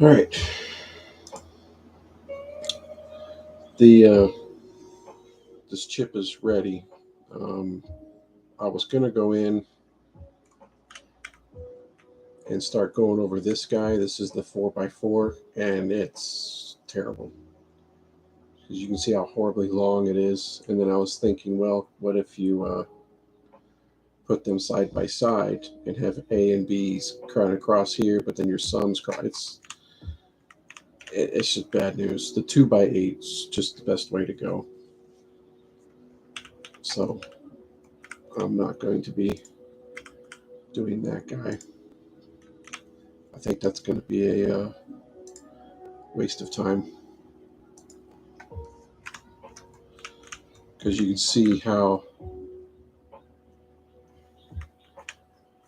All right. The this chip is ready. Um, I was gonna go in and start going over this guy. This is the 4x4, and it's terrible because you can see how horribly long it is. And then I was thinking, well, what if you put them side by side and have A and B's kind across here, but then your sums cross? It's just bad news. The 2x8 is just the best way to go. So I'm not going to be doing that guy. I think that's going to be a waste of time because you can see how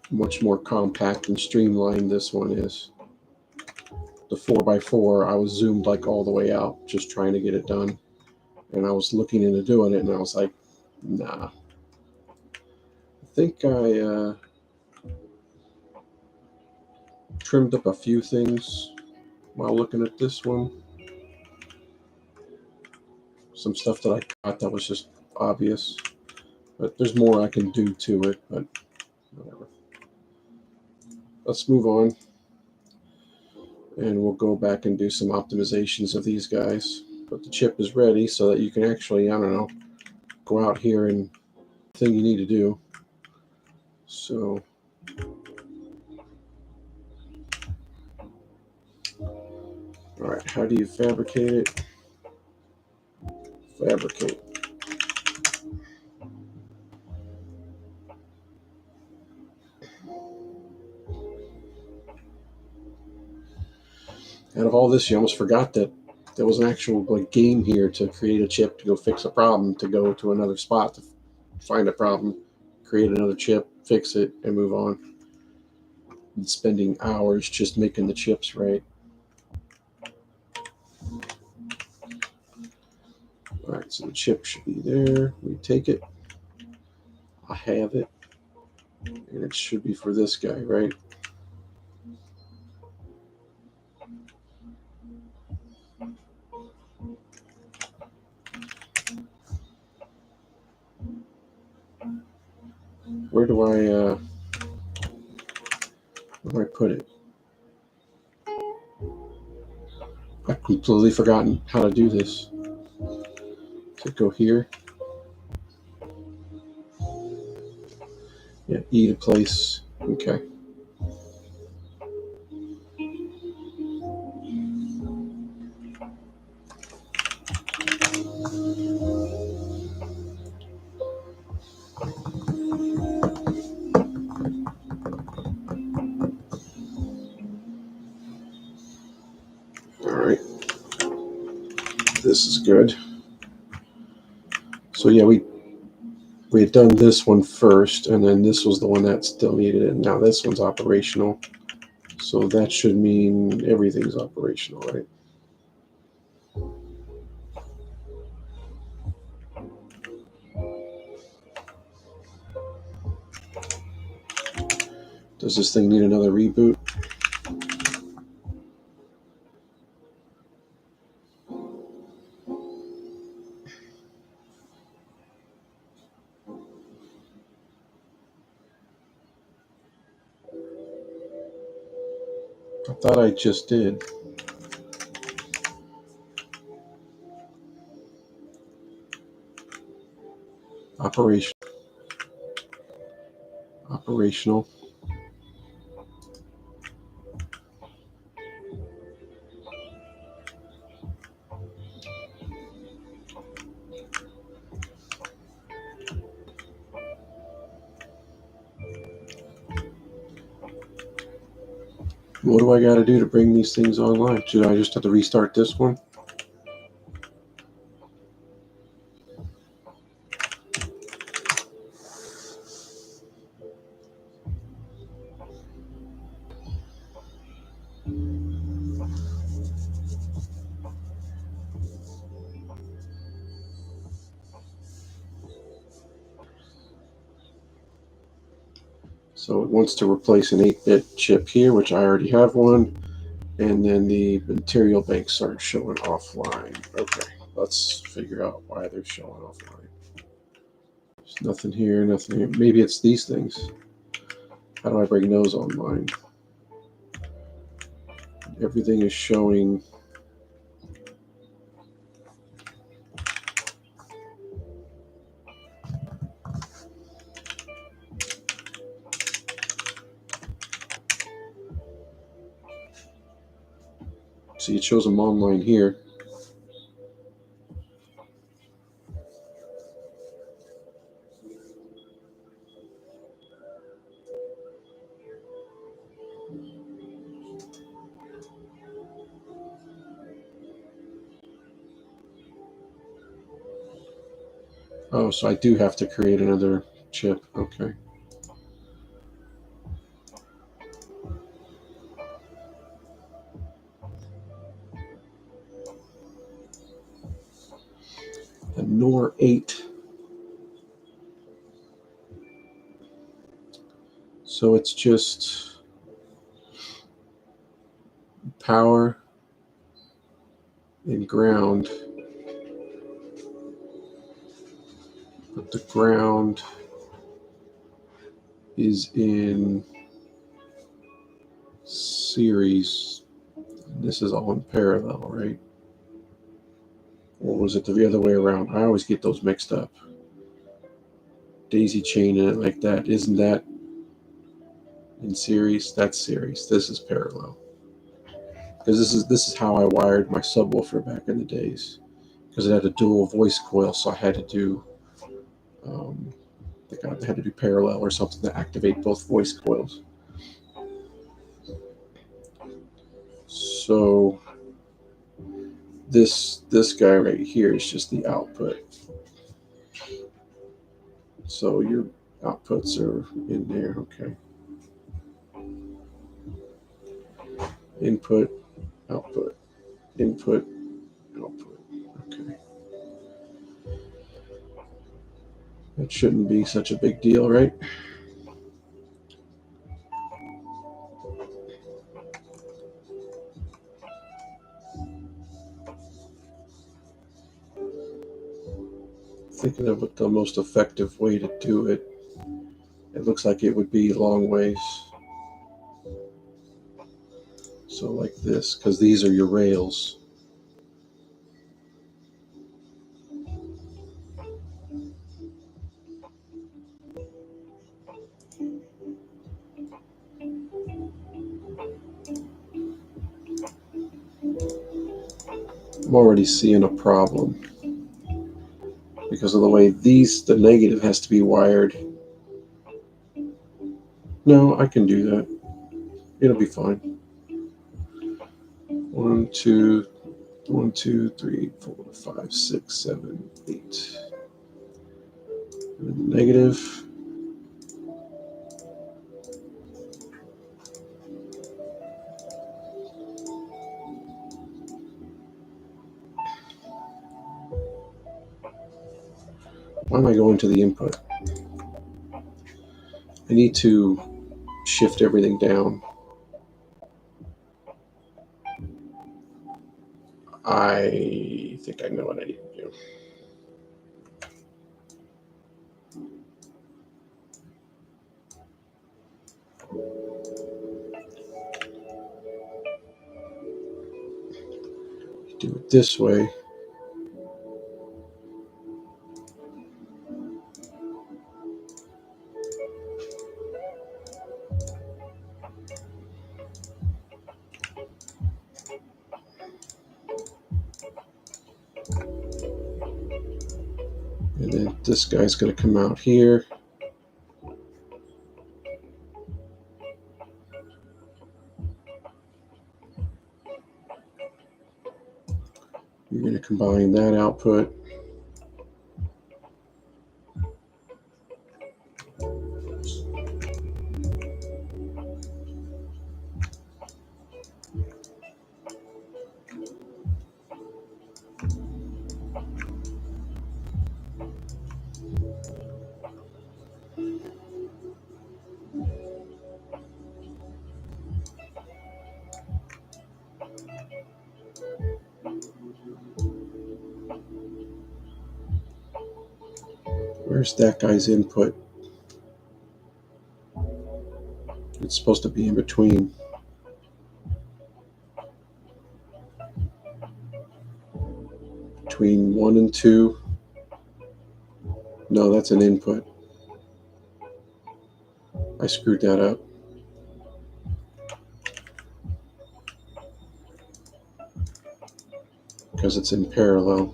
much more compact and streamlined this one is. The 4x4, I was zoomed like all the way out just trying to get it done. And I was looking into doing it and I was like, nah. I think I trimmed up a few things while looking at this one. Some stuff that I thought that was just obvious. But there's more I can do to it, but whatever. Let's move on. And we'll go back and do some optimizations of these guys. But the chip is ready so that you can actually, I don't know, go out here and thing you need to do. So all right, how do you fabricate it? Fabricate. Out of all this, you almost forgot that there was an actual game here to create a chip to go fix a problem, to go to another spot to find a problem, create another chip, fix it, and move on. And spending hours just making the chips right. All right, so the chip should be there. We take it. I have it. And it should be for this guy, right? Where do I put it? I've completely forgotten how to do this. Does it go here? Yeah, E to place. Okay. All right. This is good. So yeah, we had done this one first, and then this was the one that still needed it. Now this one's operational. So that should mean everything's operational, right? Does this thing need another reboot? I thought I just did. Operation. Operational. What do I got to do to bring these things online? Should I just have to restart this one? So it wants to replace an 8-bit chip here, which I already have one. And then the material banks start showing offline. Okay, let's figure out why they're showing offline. There's nothing here, nothing here. Maybe it's these things. How do I bring those online? Everything is showing. See, it shows them online here. Oh, so I do have to create another chip. Okay. The NOR 8. So it's just power and ground. But the ground is in series. This is all in parallel, right? Or was it the other way around? I always get those mixed up. Daisy chaining it like that. Isn't that in series? That's series. This is parallel. Because this is how I wired my subwoofer back in the days. Because it had a dual voice coil, so I had to do I think I had to do parallel or something to activate both voice coils. So this guy right here is just the output. So your outputs are in there, okay. Input, output, input, output. Okay. That shouldn't be such a big deal, right? Thinking of what the most effective way to do it. It looks like it would be long ways. So like this, because these are your rails. I'm already seeing a problem because of the way the negative has to be wired. No, I can do that. It'll be fine. 1, 2, 1, 2, 3, 4, 5, 6, 7, 8. Negative. Why am I going to the input? I need to shift everything down. I think I know what I need to do. Do it this way. And then this guy's going to come out here. You're going to combine that output. Where's that guy's input? It's supposed to be in between. Between 1 and 2. No, that's an input. I screwed that up. Because it's in parallel.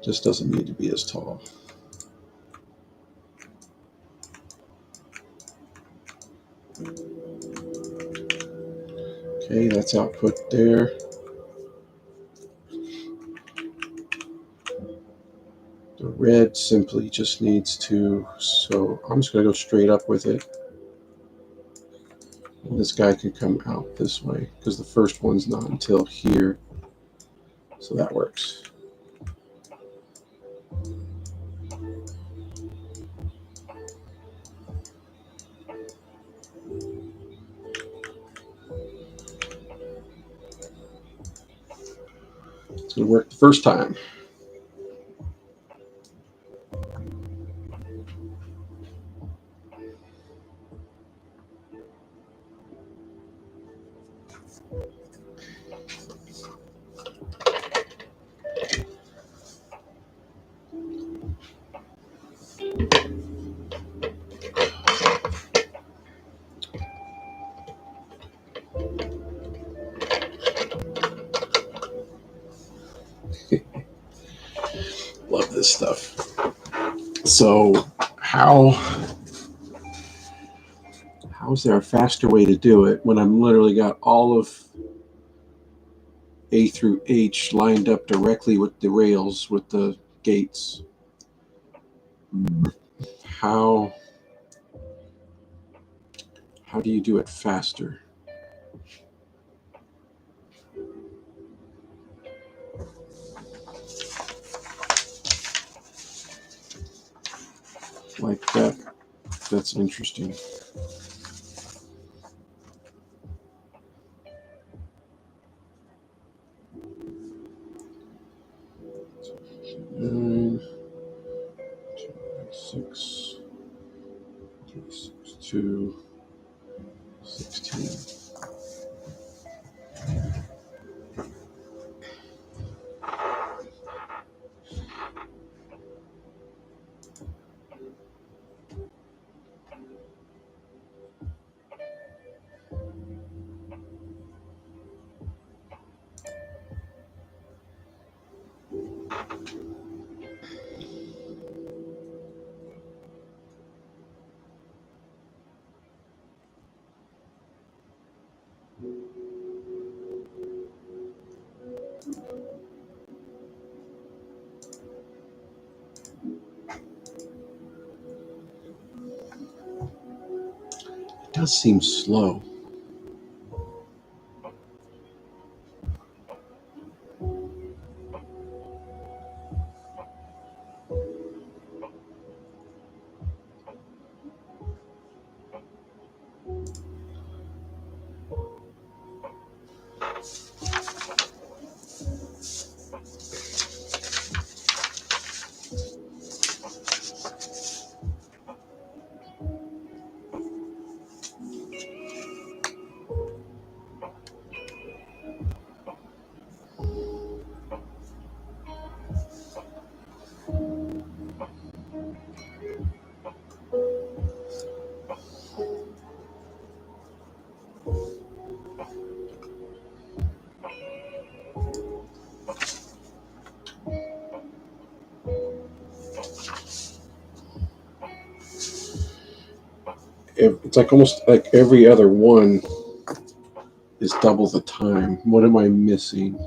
Just doesn't need to be as tall. Okay, that's output there. The red simply just needs to, so I'm just going to go straight up with it. And this guy can come out this way because the first one's not until here. So that works. It's going to work the first time. Love this stuff. So how's there a faster way to do it when I'm literally got all of A through H lined up directly with the rails, with the gates? How do you do it faster? Like that. That's interesting. Nine, 6, 2, 16. It does seem slow. It's like almost like every other one is double the time. What am I missing?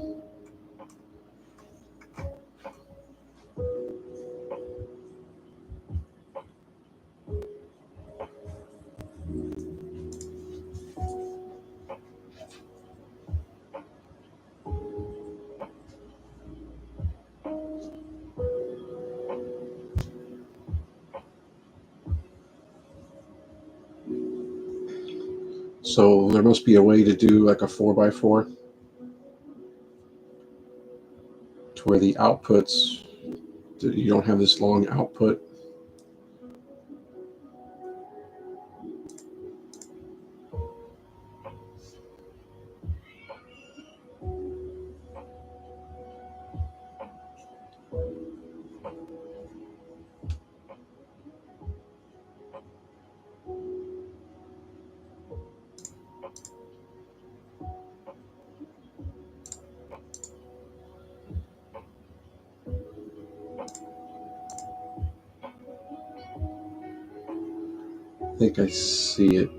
So there must be a way to do like a 4x4 to where the outputs, you don't have this long output. I think I see it.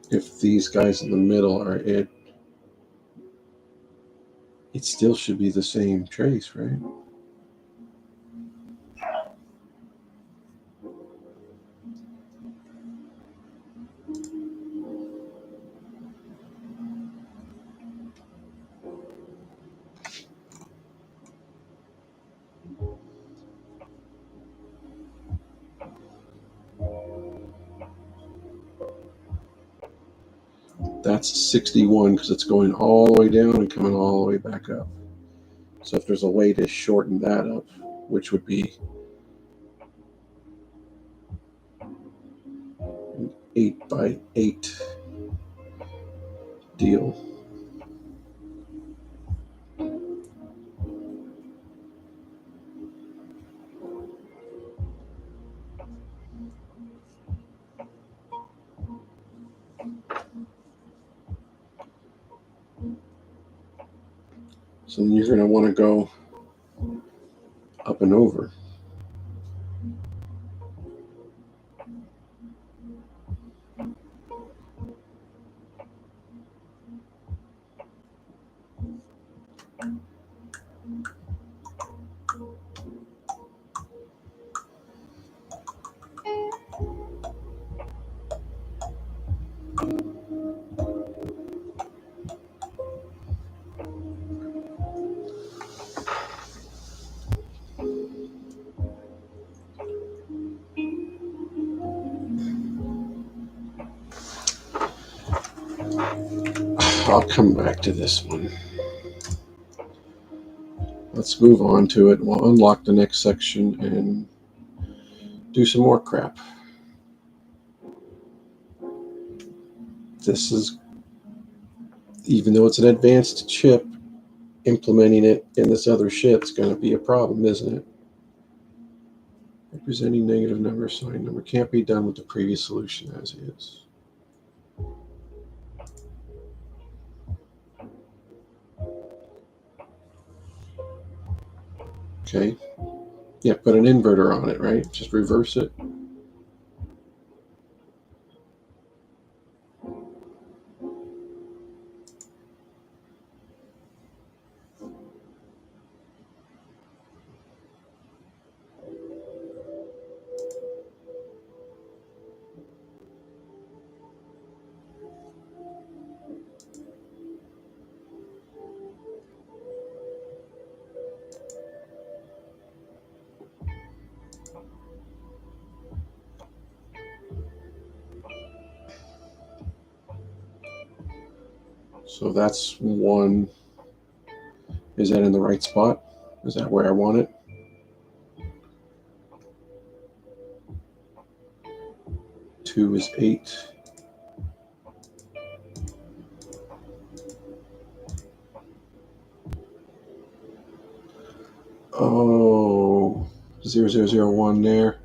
If these guys in the middle are it, it still should be the same trace, right? That's 61 because it's going all the way down and coming all the way back up. So if there's a way to shorten that up, which would be an 8x8 deal. So then you're going to want to go up and over. I'll come back to this one. Let's move on to it. We'll unlock the next section and do some more crap. This is, even though it's an advanced chip, implementing it in this other shit's going to be a problem, isn't it? Representing negative number, sign number can't be done with the previous solution as is. Okay. Yeah, put an inverter on it, right? Just reverse it. So that's one. Is that in the right spot? Is that where I want it? Two is 8. Oh, 0001 there.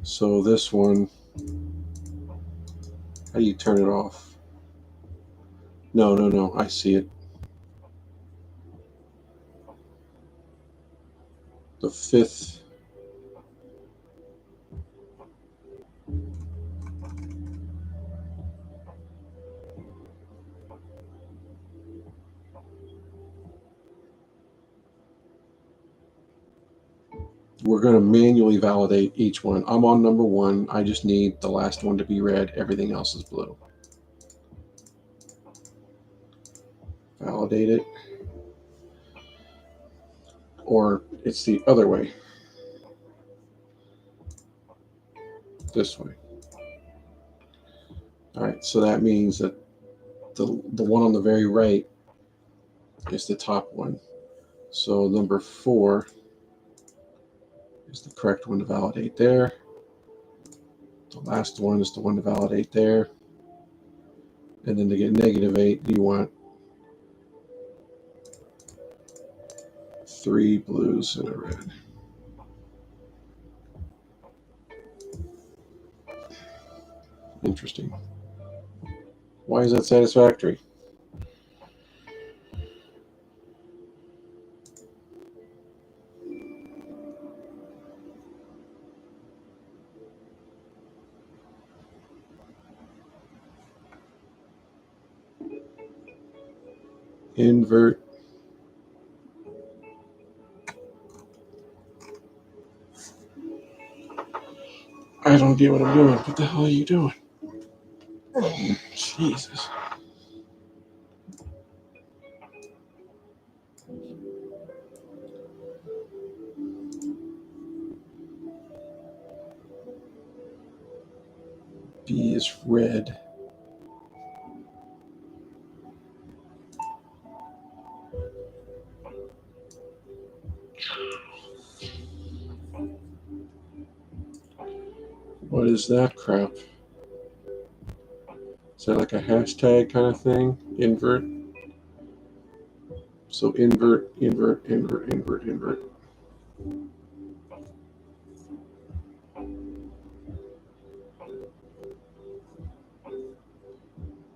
So this one, how do you turn it off? No, I see it. The 5th. We're going to manually validate each one. I'm on number 1. I just need the last one to be red. Everything else is blue. Validate it. Or it's the other way. This way. All right, so that means that the one on the very right is the top one. So number 4 is the correct one to validate there. The last one is the one to validate there. And then to get -8, you want 3 blues and a red. Interesting. Why is that satisfactory? Invert. I don't get what I'm doing. What the hell are you doing? Jesus. B is red. What is that crap? Is that like a hashtag kind of thing? Invert? So invert, invert, invert, invert, invert.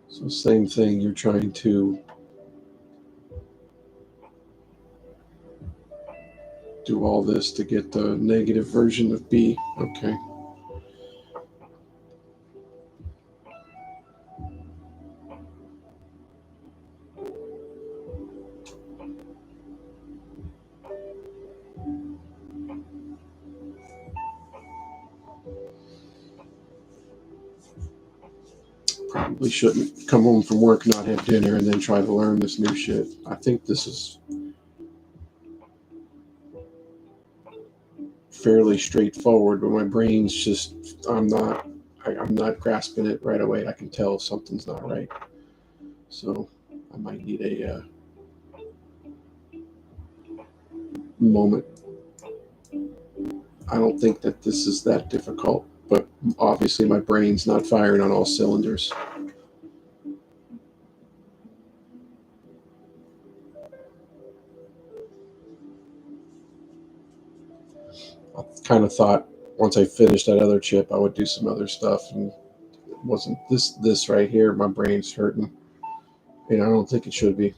So same thing, you're trying to do all this to get the negative version of B. Okay. Probably shouldn't come home from work, not have dinner, and then try to learn this new shit. I think this is fairly straightforward, but my brain's just, I'm not grasping it right away. I can tell something's not right. So I might need a moment. I don't think that this is that difficult, but obviously my brain's not firing on all cylinders. I kind of thought once I finished that other chip, I would do some other stuff, and it wasn't this right here. My brain's hurting, and I don't think it should be.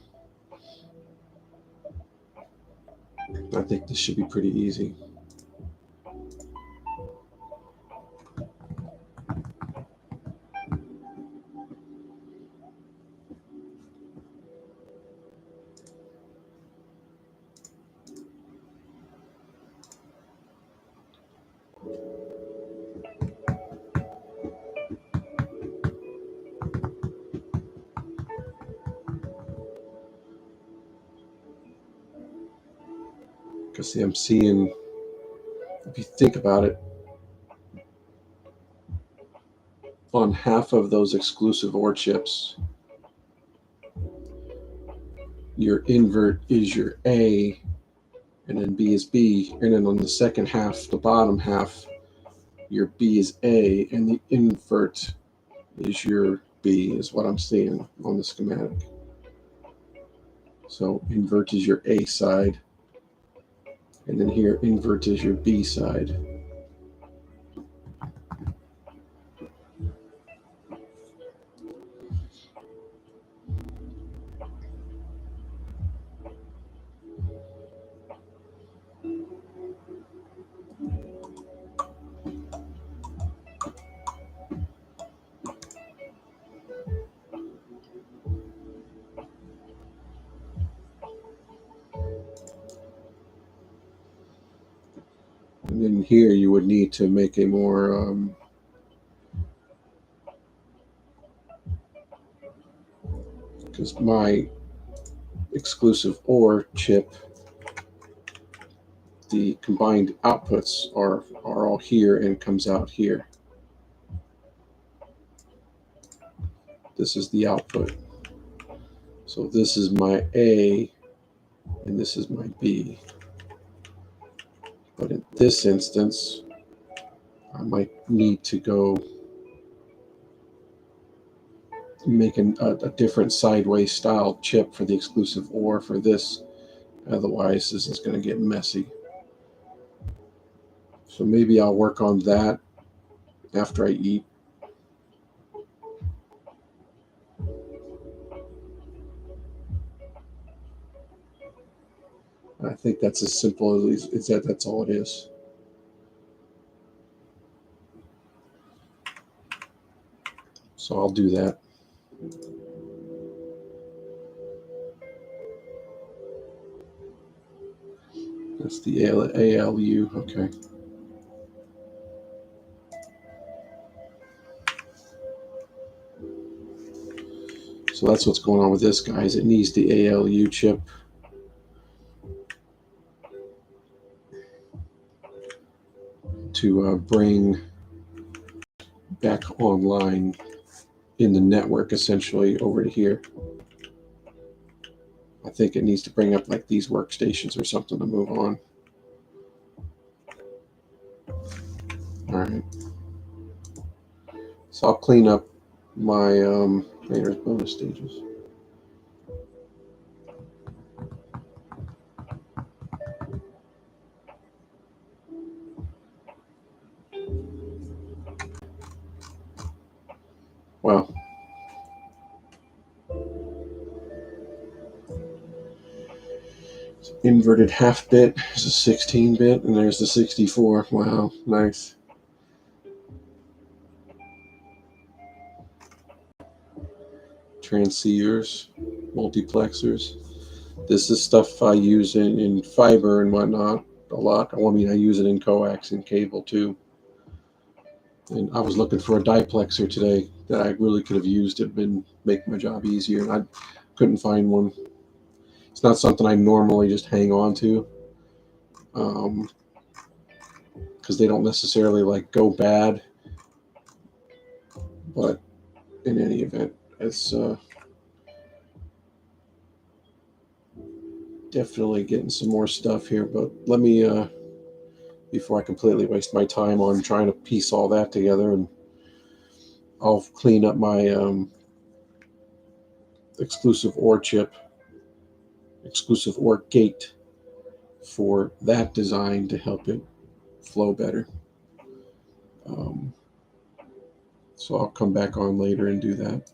I think this should be pretty easy. Because see, I'm seeing, if you think about it, on half of those exclusive OR chips, your invert is your A, and then B is B, and then on the second half, the bottom half, your B is A, and the invert is your B, is what I'm seeing on the schematic. So invert is your A side, and then here invert is your B side. And then here you would need to make a more because my exclusive OR chip, the combined outputs are all here and comes out here. This is the output. So this is my A and this is my B. But in this instance, I might need to go make a different sideways style chip for the exclusive OR for this. Otherwise, this is going to get messy. So maybe I'll work on that after I eat. I think that's as simple as that's all it is. So I'll do that. That's the ALU. Okay. So that's what's going on with this, guys. It needs the ALU chip. To bring back online in the network, essentially, over to here. I think it needs to bring up like these workstations or something to move on. All right. So I'll clean up my there's bonus stages. Wow. Inverted half bit is a 16-bit, and there's the 64. Wow, nice. Transceivers, multiplexers. This is stuff I use in fiber and whatnot a lot. I mean, I use it in coax and cable too. And I was looking for a diplexer today that I really could have used. It been make my job easier, and I couldn't find one. It's not something I normally just hang on to, because they don't necessarily like go bad. But in any event, it's definitely getting some more stuff here. But let me, before I completely waste my time on trying to piece all that together, and I'll clean up my exclusive OR chip, exclusive OR gate for that design to help it flow better. So I'll come back on later and do that.